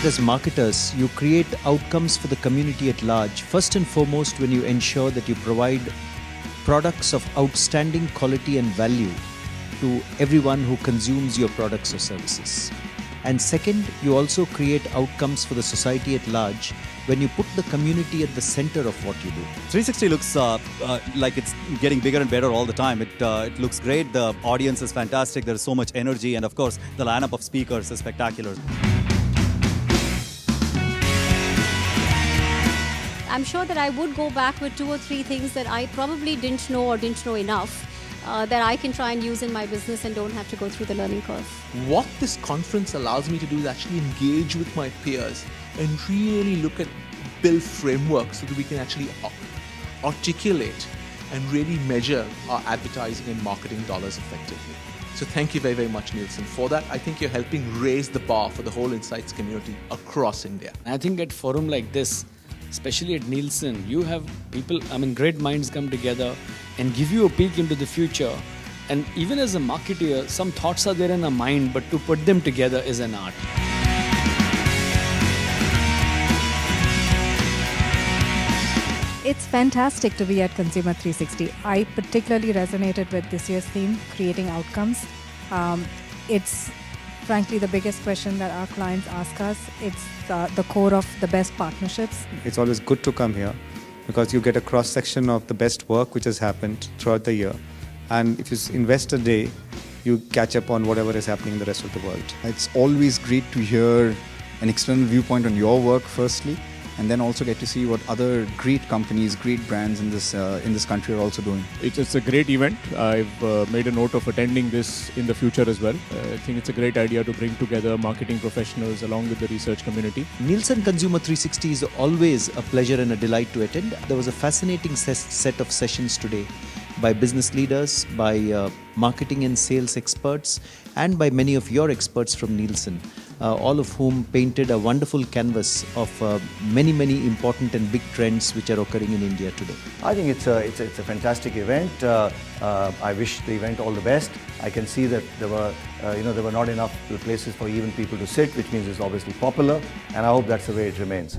as marketers, you create outcomes for the community at large, first and foremost when you ensure that you provide products of outstanding quality and value to everyone who consumes your products or services. And second, you also create outcomes for the society at large when you put the community at the center of what you do. 360 looks like it's getting bigger and better all the time. It looks great. The audience is fantastic. There's so much energy. And of course, the lineup of speakers is spectacular. I'm sure that I would go back with 2 or 3 things that I probably didn't know or didn't know enough that I can try and use in my business and don't have to go through the learning curve. What this conference allows me to do is actually engage with my peers and really look at build frameworks so that we can actually articulate and really measure our advertising and marketing dollars effectively. So thank you very, very much, Nielsen, for that. I think you're helping raise the bar for the whole insights community across India. I think at forum like this, especially at Nielsen, you have people, great minds come together and give you a peek into the future. And even as a marketer, some thoughts are there in our mind, but to put them together is an art. It's fantastic to be at Consumer 360. I particularly resonated with this year's theme, creating outcomes. It's frankly the biggest question that our clients ask us. It's the core of the best partnerships. It's always good to come here because you get a cross-section of the best work which has happened throughout the year. And if you invest a day, you catch up on whatever is happening in the rest of the world. It's always great to hear an external viewpoint on your work firstly, and then also get to see what other great companies, great brands in this country are also doing. It's a great event. I've made a note of attending this in the future as well. I think it's a great idea to bring together marketing professionals along with the research community. Nielsen Consumer 360 is always a pleasure and a delight to attend. There was a fascinating set of sessions today by business leaders, by marketing and sales experts, and by many of your experts from Nielsen. All of whom painted a wonderful canvas of many important and big trends which are occurring in India today. I think it's a fantastic event. I wish the event all the best. I can see that there were not enough places for even people to sit, which means it's obviously popular, and I hope that's the way it remains.